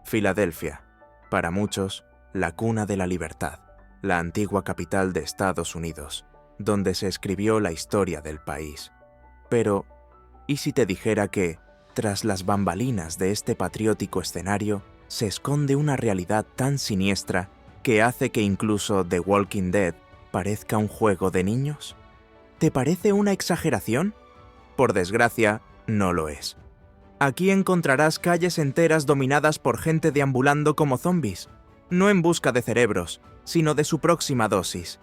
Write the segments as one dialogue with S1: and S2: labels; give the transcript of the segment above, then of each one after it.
S1: Filadelfia, para muchos, la cuna de la libertad, la antigua capital de Estados Unidos, donde se escribió la historia del país. Pero, ¿y si te dijera que, tras las bambalinas de este patriótico escenario, se esconde una realidad tan siniestra que hace que incluso The Walking Dead parezca un juego de niños? ¿Te parece una exageración? Por desgracia, no lo es. Aquí encontrarás calles enteras dominadas por gente deambulando como zombies, no en busca de cerebros, sino de su próxima dosis.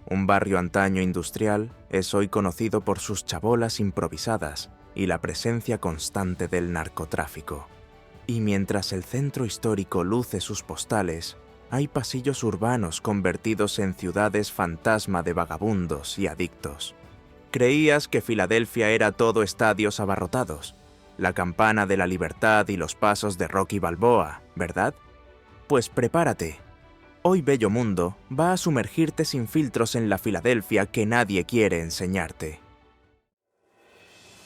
S1: Un barrio antaño industrial es hoy conocido por sus chabolas improvisadas y la presencia constante del narcotráfico. Y mientras el centro histórico luce sus postales, hay pasillos urbanos convertidos en ciudades fantasma de vagabundos y adictos. Creías que Filadelfia era todo estadios abarrotados, la campana de la libertad y los pasos de Rocky Balboa, ¿verdad? Pues prepárate. Hoy Bello Mundo va a sumergirte sin filtros en la Filadelfia que nadie quiere enseñarte.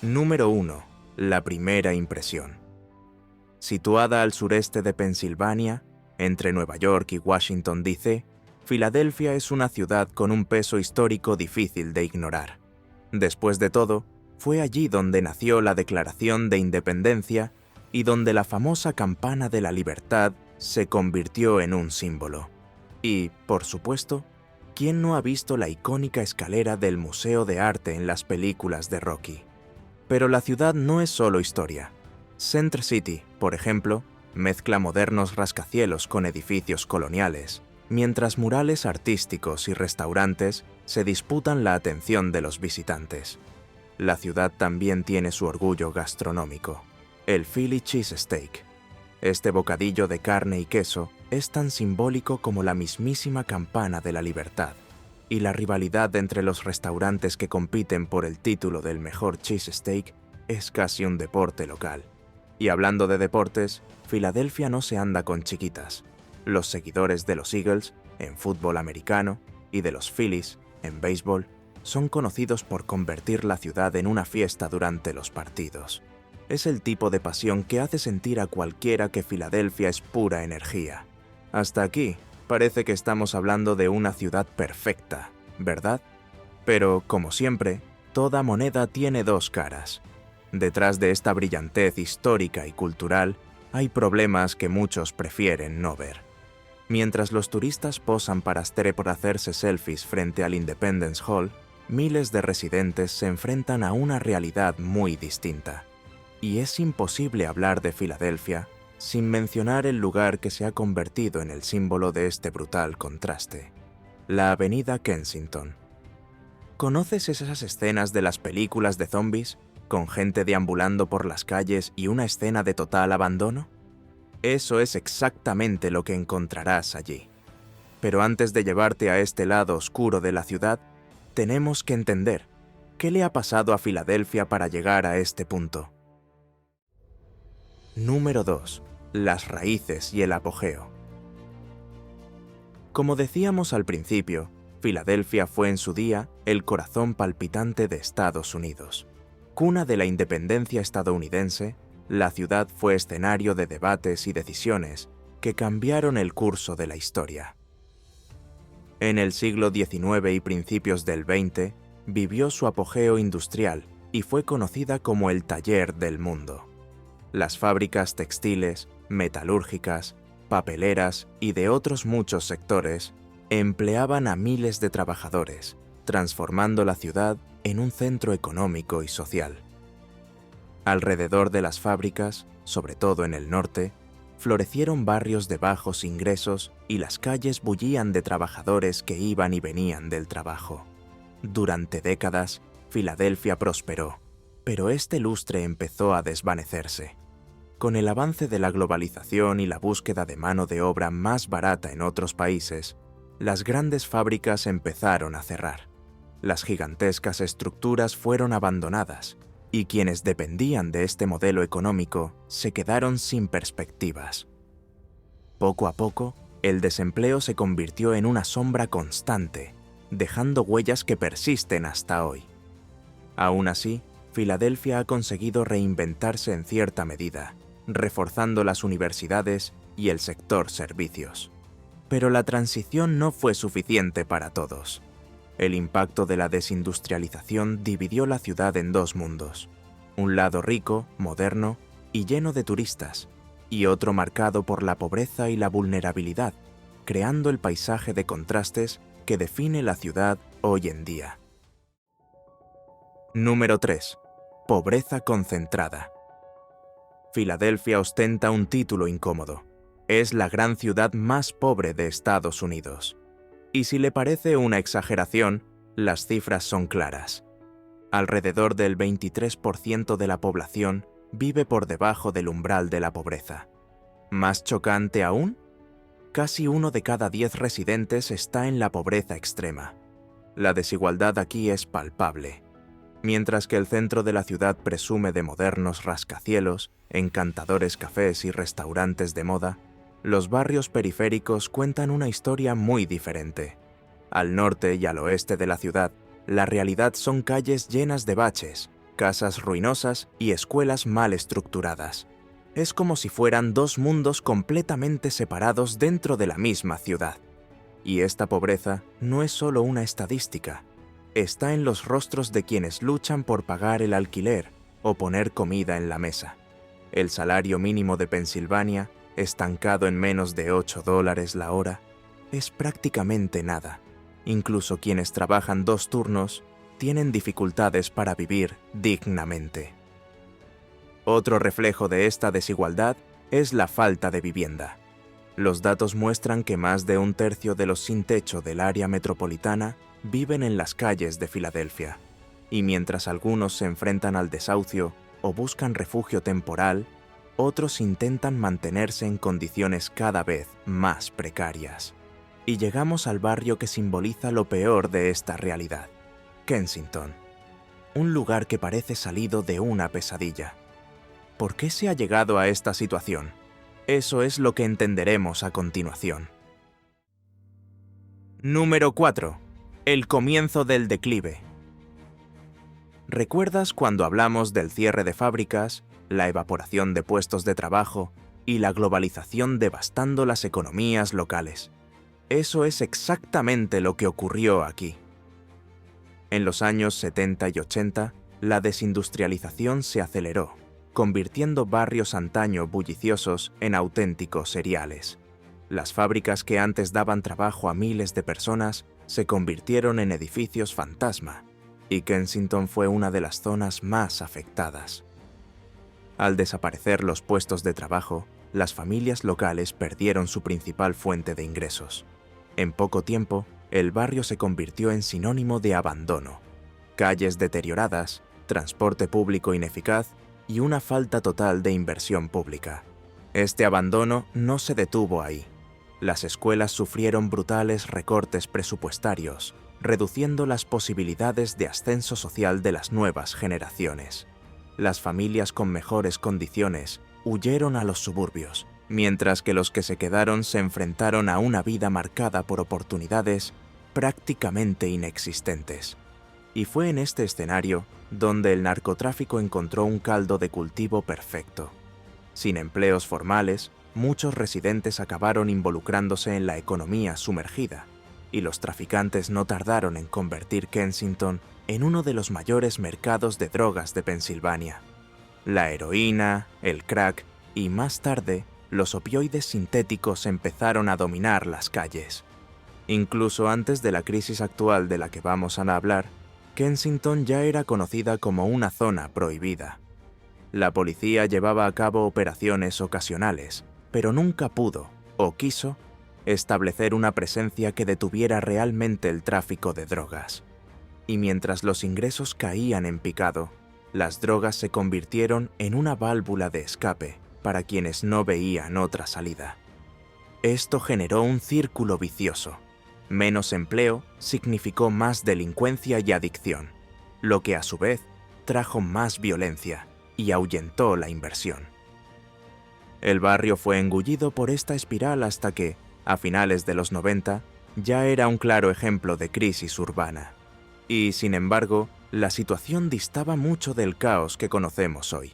S1: Número 1. La primera impresión. Situada al sureste de Pensilvania, entre Nueva York y Washington, D.C., Filadelfia es una ciudad con un peso histórico difícil de ignorar. Después de todo, fue allí donde nació la Declaración de Independencia y donde la famosa campana de la libertad se convirtió en un símbolo. Y, por supuesto, ¿quién no ha visto la icónica escalera del Museo de Arte en las películas de Rocky? Pero la ciudad no es solo historia. Center City, por ejemplo, mezcla modernos rascacielos con edificios coloniales, mientras murales artísticos y restaurantes se disputan la atención de los visitantes. La ciudad también tiene su orgullo gastronómico, el Philly Cheesesteak. Este bocadillo de carne y queso es tan simbólico como la mismísima campana de la libertad, y la rivalidad entre los restaurantes que compiten por el título del mejor cheesesteak es casi un deporte local. Y hablando de deportes, Filadelfia no se anda con chiquitas. Los seguidores de los Eagles, en fútbol americano, y de los Phillies, en béisbol, son conocidos por convertir la ciudad en una fiesta durante los partidos. Es el tipo de pasión que hace sentir a cualquiera que Filadelfia es pura energía. Hasta aquí, parece que estamos hablando de una ciudad perfecta, ¿verdad? Pero, como siempre, toda moneda tiene dos caras. Detrás de esta brillantez histórica y cultural, hay problemas que muchos prefieren no ver. Mientras los turistas posan para hacerse selfies frente al Independence Hall, miles de residentes se enfrentan a una realidad muy distinta. Y es imposible hablar de Filadelfia sin mencionar el lugar que se ha convertido en el símbolo de este brutal contraste: la Avenida Kensington. ¿Conoces esas escenas de las películas de zombies, con gente deambulando por las calles y una escena de total abandono? Eso es exactamente lo que encontrarás allí. Pero antes de llevarte a este lado oscuro de la ciudad, tenemos que entender qué le ha pasado a Filadelfia para llegar a este punto. Número 2. Las raíces y el apogeo. Como decíamos al principio, Filadelfia fue en su día el corazón palpitante de Estados Unidos. Cuna de la independencia estadounidense, la ciudad fue escenario de debates y decisiones que cambiaron el curso de la historia. En el siglo XIX y principios del XX, vivió su apogeo industrial y fue conocida como el taller del mundo. Las fábricas textiles, metalúrgicas, papeleras y de otros muchos sectores empleaban a miles de trabajadores, transformando la ciudad en un centro económico y social. Alrededor de las fábricas, sobre todo en el norte, florecieron barrios de bajos ingresos y las calles bullían de trabajadores que iban y venían del trabajo. Durante décadas, Filadelfia prosperó, pero este lustre empezó a desvanecerse. Con el avance de la globalización y la búsqueda de mano de obra más barata en otros países, las grandes fábricas empezaron a cerrar. Las gigantescas estructuras fueron abandonadas, y quienes dependían de este modelo económico se quedaron sin perspectivas. Poco a poco, el desempleo se convirtió en una sombra constante, dejando huellas que persisten hasta hoy. Aún así, Filadelfia ha conseguido reinventarse en cierta medida, reforzando las universidades y el sector servicios. Pero la transición no fue suficiente para todos. El impacto de la desindustrialización dividió la ciudad en dos mundos: un lado rico, moderno y lleno de turistas, y otro marcado por la pobreza y la vulnerabilidad, creando el paisaje de contrastes que define la ciudad hoy en día. Número 3. Pobreza concentrada. Filadelfia ostenta un título incómodo. Es la gran ciudad más pobre de Estados Unidos. Y si le parece una exageración, las cifras son claras. Alrededor del 23% de la población vive por debajo del umbral de la pobreza. ¿Más chocante aún? Casi 1 de cada 10 residentes está en la pobreza extrema. La desigualdad aquí es palpable. Mientras que el centro de la ciudad presume de modernos rascacielos, encantadores cafés y restaurantes de moda, los barrios periféricos cuentan una historia muy diferente. Al norte y al oeste de la ciudad, la realidad son calles llenas de baches, casas ruinosas y escuelas mal estructuradas. Es como si fueran dos mundos completamente separados dentro de la misma ciudad. Y esta pobreza no es solo una estadística. Está en los rostros de quienes luchan por pagar el alquiler o poner comida en la mesa. El salario mínimo de Pensilvania, estancado en menos de $8 la hora, es prácticamente nada. Incluso quienes trabajan 2 turnos tienen dificultades para vivir dignamente. Otro reflejo de esta desigualdad es la falta de vivienda. Los datos muestran que más de 1/3 de los sin techo del área metropolitana viven en las calles de Filadelfia, y mientras algunos se enfrentan al desahucio o buscan refugio temporal, otros intentan mantenerse en condiciones cada vez más precarias. Y llegamos al barrio que simboliza lo peor de esta realidad: Kensington. Un lugar que parece salido de una pesadilla. ¿Por qué se ha llegado a esta situación? Eso es lo que entenderemos a continuación. Número 4. El comienzo del declive. ¿Recuerdas cuando hablamos del cierre de fábricas, la evaporación de puestos de trabajo y la globalización devastando las economías locales? Eso es exactamente lo que ocurrió aquí. En los años 70 y 80, la desindustrialización se aceleró, convirtiendo barrios antaño bulliciosos en auténticos seriales. Las fábricas que antes daban trabajo a miles de personas se convirtieron en edificios fantasma, y Kensington fue una de las zonas más afectadas. Al desaparecer los puestos de trabajo, las familias locales perdieron su principal fuente de ingresos. En poco tiempo, el barrio se convirtió en sinónimo de abandono. Calles deterioradas, transporte público ineficaz y una falta total de inversión pública. Este abandono no se detuvo ahí. Las escuelas sufrieron brutales recortes presupuestarios, reduciendo las posibilidades de ascenso social de las nuevas generaciones. Las familias con mejores condiciones huyeron a los suburbios, mientras que los que se quedaron se enfrentaron a una vida marcada por oportunidades prácticamente inexistentes. Y fue en este escenario donde el narcotráfico encontró un caldo de cultivo perfecto. Sin empleos formales, muchos residentes acabaron involucrándose en la economía sumergida, y los traficantes no tardaron en convertir Kensington en uno de los mayores mercados de drogas de Pensilvania. La heroína, el crack y más tarde, los opioides sintéticos empezaron a dominar las calles. Incluso antes de la crisis actual de la que vamos a hablar, Kensington ya era conocida como una zona prohibida. La policía llevaba a cabo operaciones ocasionales, pero nunca pudo, o quiso, establecer una presencia que detuviera realmente el tráfico de drogas. Y mientras los ingresos caían en picado, las drogas se convirtieron en una válvula de escape para quienes no veían otra salida. Esto generó un círculo vicioso. Menos empleo significó más delincuencia y adicción, lo que a su vez trajo más violencia y ahuyentó la inversión. El barrio fue engullido por esta espiral hasta que, a finales de los 90, ya era un claro ejemplo de crisis urbana. Y, sin embargo, la situación distaba mucho del caos que conocemos hoy.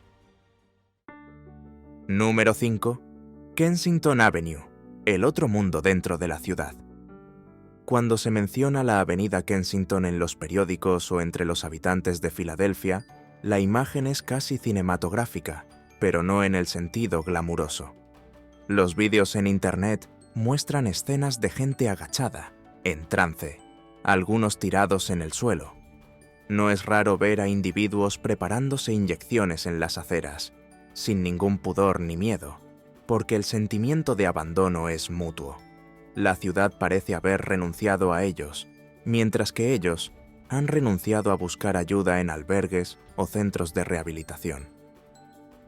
S1: Número 5. Kensington Avenue, el otro mundo dentro de la ciudad. Cuando se menciona la avenida Kensington en los periódicos o entre los habitantes de Filadelfia, la imagen es casi cinematográfica, pero no en el sentido glamuroso. Los vídeos en internet muestran escenas de gente agachada, en trance, algunos tirados en el suelo. No es raro ver a individuos preparándose inyecciones en las aceras, sin ningún pudor ni miedo, porque el sentimiento de abandono es mutuo. La ciudad parece haber renunciado a ellos, mientras que ellos han renunciado a buscar ayuda en albergues o centros de rehabilitación.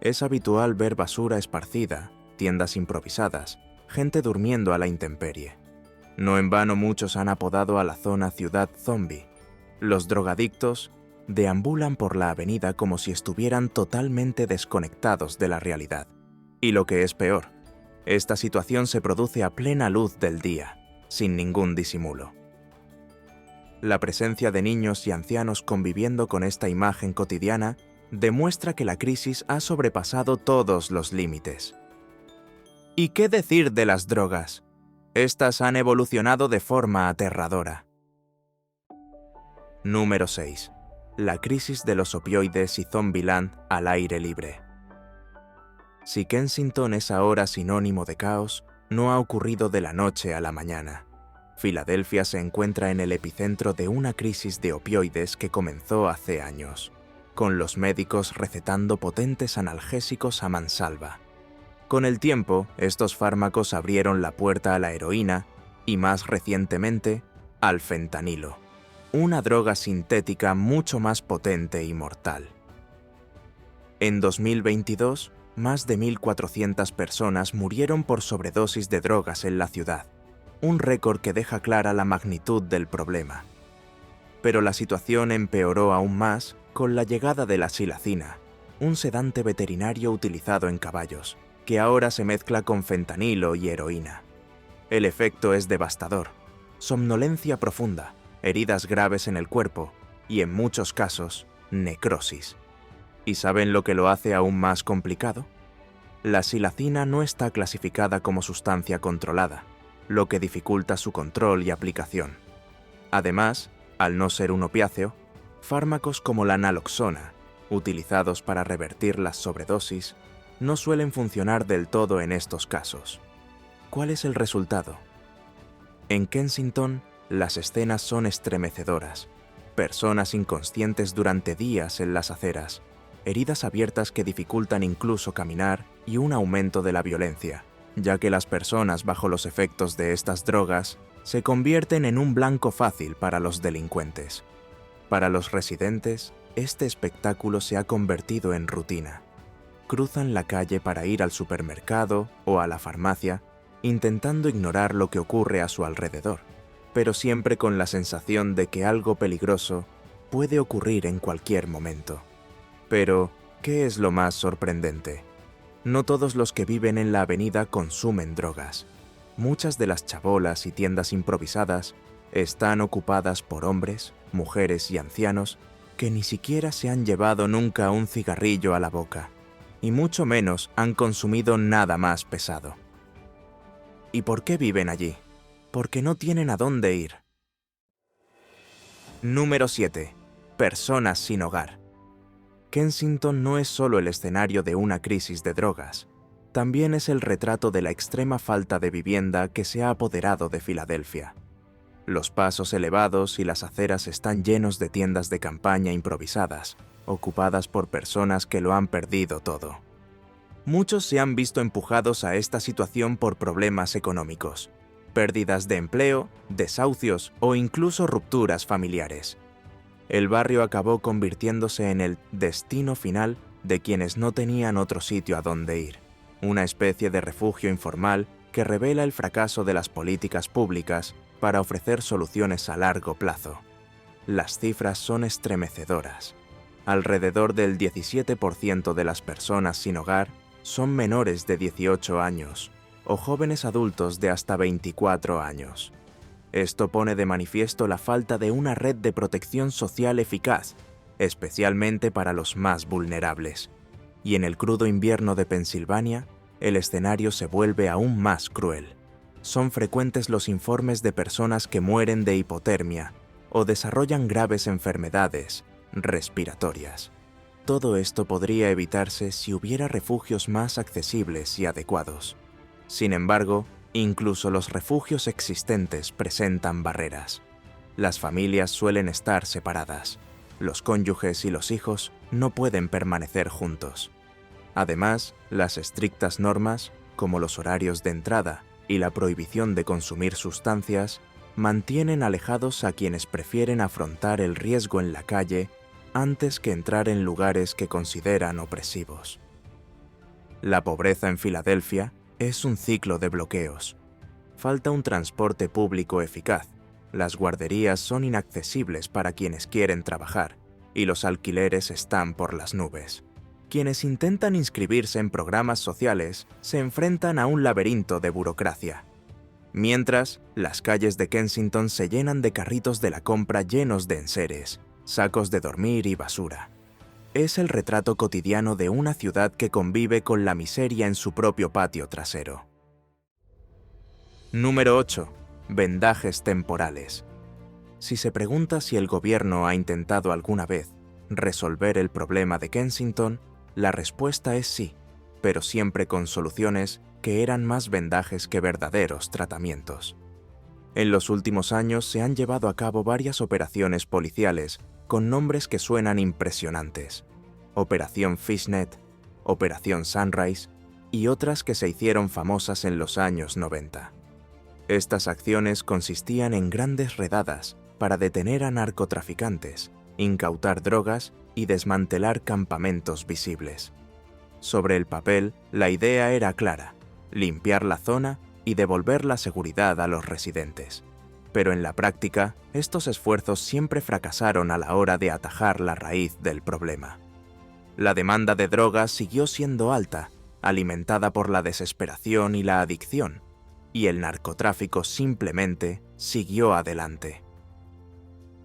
S1: Es habitual ver basura esparcida, tiendas improvisadas, gente durmiendo a la intemperie. No en vano muchos han apodado a la zona ciudad zombie. Los drogadictos deambulan por la avenida como si estuvieran totalmente desconectados de la realidad. Y lo que es peor, esta situación se produce a plena luz del día, sin ningún disimulo. La presencia de niños y ancianos conviviendo con esta imagen cotidiana demuestra que la crisis ha sobrepasado todos los límites. ¿Y qué decir de las drogas? Estas han evolucionado de forma aterradora. Número 6. La crisis de los opioides y Zombieland al aire libre. Si Kensington es ahora sinónimo de caos, no ha ocurrido de la noche a la mañana. Filadelfia se encuentra en el epicentro de una crisis de opioides que comenzó hace años, con los médicos recetando potentes analgésicos a mansalva. Con el tiempo, estos fármacos abrieron la puerta a la heroína y, más recientemente, al fentanilo, una droga sintética mucho más potente y mortal. En 2022, más de 1.400 personas murieron por sobredosis de drogas en la ciudad, un récord que deja clara la magnitud del problema. Pero la situación empeoró aún más con la llegada de la silacina, un sedante veterinario utilizado en caballos, que ahora se mezcla con fentanilo y heroína. El efecto es devastador: somnolencia profunda, heridas graves en el cuerpo y, en muchos casos, necrosis. ¿Y saben lo que lo hace aún más complicado? La silacina no está clasificada como sustancia controlada, lo que dificulta su control y aplicación. Además, al no ser un opiáceo, fármacos como la naloxona, utilizados para revertir las sobredosis, no suelen funcionar del todo en estos casos. ¿Cuál es el resultado? En Kensington, las escenas son estremecedoras. Personas inconscientes durante días en las aceras, heridas abiertas que dificultan incluso caminar y un aumento de la violencia, ya que las personas bajo los efectos de estas drogas se convierten en un blanco fácil para los delincuentes. Para los residentes, este espectáculo se ha convertido en rutina. Cruzan la calle para ir al supermercado o a la farmacia, intentando ignorar lo que ocurre a su alrededor, pero siempre con la sensación de que algo peligroso puede ocurrir en cualquier momento. Pero, ¿qué es lo más sorprendente? No todos los que viven en la avenida consumen drogas. Muchas de las chabolas y tiendas improvisadas están ocupadas por hombres, mujeres y ancianos que ni siquiera se han llevado nunca un cigarrillo a la boca, y mucho menos han consumido nada más pesado. ¿Y por qué viven allí? Porque no tienen a dónde ir. Número 7. Personas sin hogar. Kensington no es solo el escenario de una crisis de drogas, también es el retrato de la extrema falta de vivienda que se ha apoderado de Filadelfia. Los pasos elevados y las aceras están llenos de tiendas de campaña improvisadas, ocupadas por personas que lo han perdido todo. Muchos se han visto empujados a esta situación por problemas económicos, pérdidas de empleo, desahucios o incluso rupturas familiares. El barrio acabó convirtiéndose en el destino final de quienes no tenían otro sitio a donde ir, una especie de refugio informal que revela el fracaso de las políticas públicas para ofrecer soluciones a largo plazo. Las cifras son estremecedoras. Alrededor del 17% de las personas sin hogar son menores de 18 años o jóvenes adultos de hasta 24 años. Esto pone de manifiesto la falta de una red de protección social eficaz, especialmente para los más vulnerables. Y en el crudo invierno de Pensilvania, el escenario se vuelve aún más cruel. Son frecuentes los informes de personas que mueren de hipotermia o desarrollan graves enfermedades respiratorias. Todo esto podría evitarse si hubiera refugios más accesibles y adecuados. Sin embargo, incluso los refugios existentes presentan barreras. Las familias suelen estar separadas. Los cónyuges y los hijos no pueden permanecer juntos. Además, las estrictas normas, como los horarios de entrada y la prohibición de consumir sustancias, mantienen alejados a quienes prefieren afrontar el riesgo en la calle antes que entrar en lugares que consideran opresivos. La pobreza en Filadelfia es un ciclo de bloqueos. Falta un transporte público eficaz, las guarderías son inaccesibles para quienes quieren trabajar y los alquileres están por las nubes. Quienes intentan inscribirse en programas sociales se enfrentan a un laberinto de burocracia. Mientras, las calles de Kensington se llenan de carritos de la compra llenos de enseres, sacos de dormir y basura. Es el retrato cotidiano de una ciudad que convive con la miseria en su propio patio trasero. Número 8. Vendajes temporales. Si se pregunta si el gobierno ha intentado alguna vez resolver el problema de Kensington, la respuesta es sí, pero siempre con soluciones que eran más vendajes que verdaderos tratamientos. En los últimos años se han llevado a cabo varias operaciones policiales con nombres que suenan impresionantes: Operación Fishnet, Operación Sunrise y otras que se hicieron famosas en los años 90. Estas acciones consistían en grandes redadas para detener a narcotraficantes, incautar drogas y desmantelar campamentos visibles. Sobre el papel, la idea era clara: limpiar la zona y devolver la seguridad a los residentes. Pero en la práctica, estos esfuerzos siempre fracasaron a la hora de atajar la raíz del problema. La demanda de drogas siguió siendo alta, alimentada por la desesperación y la adicción, y el narcotráfico simplemente siguió adelante.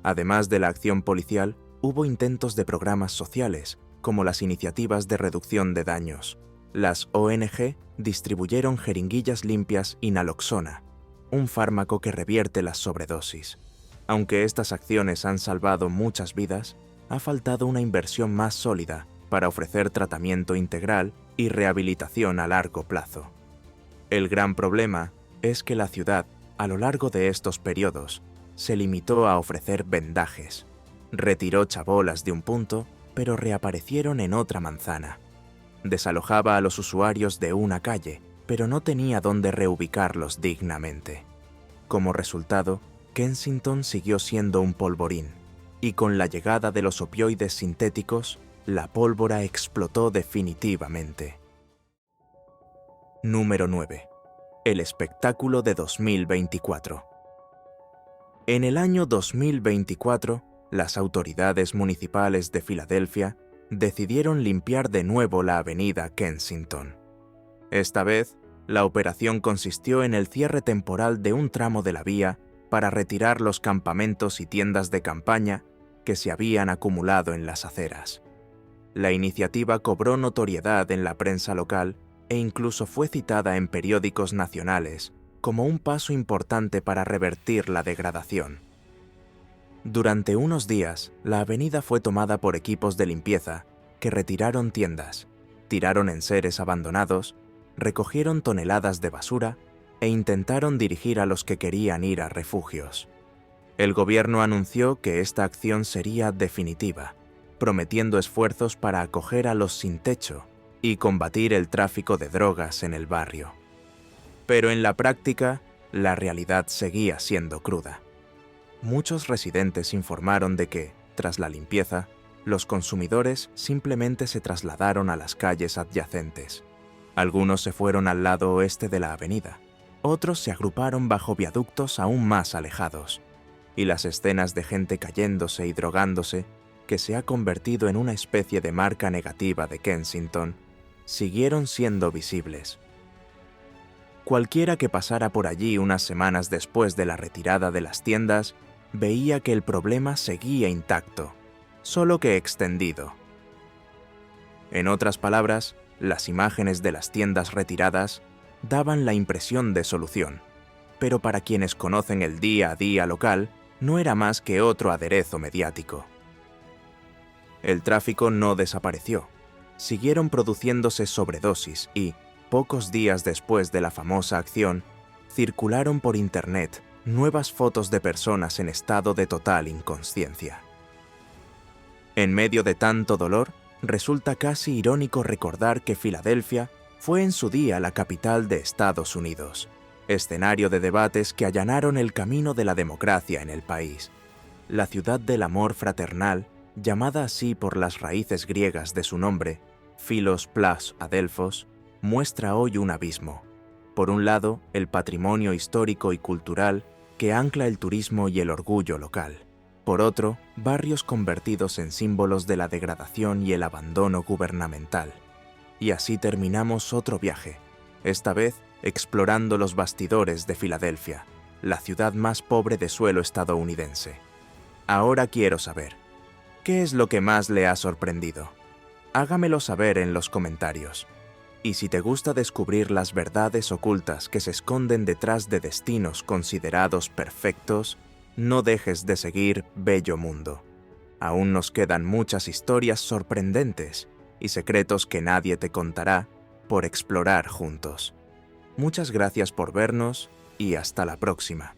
S1: Además de la acción policial, hubo intentos de programas sociales, como las iniciativas de reducción de daños. Las ONG distribuyeron jeringuillas limpias y naloxona, un fármaco que revierte las sobredosis. Aunque estas acciones han salvado muchas vidas, ha faltado una inversión más sólida para ofrecer tratamiento integral y rehabilitación a largo plazo. El gran problema es que la ciudad, a lo largo de estos periodos, se limitó a ofrecer vendajes. Retiró chabolas de un punto, pero reaparecieron en otra manzana. Desalojaba a los usuarios de una calle, pero no tenía dónde reubicarlos dignamente. Como resultado, Kensington siguió siendo un polvorín, y con la llegada de los opioides sintéticos, la pólvora explotó definitivamente. Número 9. El espectáculo de 2024. En el año 2024, las autoridades municipales de Filadelfia decidieron limpiar de nuevo la avenida Kensington. Esta vez, la operación consistió en el cierre temporal de un tramo de la vía para retirar los campamentos y tiendas de campaña que se habían acumulado en las aceras. La iniciativa cobró notoriedad en la prensa local e incluso fue citada en periódicos nacionales como un paso importante para revertir la degradación. Durante unos días, la avenida fue tomada por equipos de limpieza que retiraron tiendas, tiraron enseres abandonados, recogieron toneladas de basura e intentaron dirigir a los que querían ir a refugios. El gobierno anunció que esta acción sería definitiva, prometiendo esfuerzos para acoger a los sin techo y combatir el tráfico de drogas en el barrio. Pero en la práctica, la realidad seguía siendo cruda. Muchos residentes informaron de que, tras la limpieza, los consumidores simplemente se trasladaron a las calles adyacentes. Algunos se fueron al lado oeste de la avenida, otros se agruparon bajo viaductos aún más alejados, y las escenas de gente cayéndose y drogándose, que se ha convertido en una especie de marca negativa de Kensington, siguieron siendo visibles. Cualquiera que pasara por allí unas semanas después de la retirada de las tiendas veía que el problema seguía intacto, solo que extendido. En otras palabras, las imágenes de las tiendas retiradas daban la impresión de solución, pero para quienes conocen el día a día local, no era más que otro aderezo mediático. El tráfico no desapareció. Siguieron produciéndose sobredosis y, pocos días después de la famosa acción, circularon por Internet nuevas fotos de personas en estado de total inconsciencia. En medio de tanto dolor, resulta casi irónico recordar que Filadelfia fue en su día la capital de Estados Unidos, escenario de debates que allanaron el camino de la democracia en el país. La ciudad del amor fraternal, llamada así por las raíces griegas de su nombre, Philos plus Adelphos, muestra hoy un abismo. Por un lado, el patrimonio histórico y cultural que ancla el turismo y el orgullo local. Por otro, barrios convertidos en símbolos de la degradación y el abandono gubernamental. Y así terminamos otro viaje, esta vez explorando los bastidores de Filadelfia, la ciudad más pobre de suelo estadounidense. Ahora quiero saber, ¿qué es lo que más le ha sorprendido? Hágamelo saber en los comentarios. Y si te gusta descubrir las verdades ocultas que se esconden detrás de destinos considerados perfectos, no dejes de seguir Bello Mundo. Aún nos quedan muchas historias sorprendentes y secretos que nadie te contará por explorar juntos. Muchas gracias por vernos y hasta la próxima.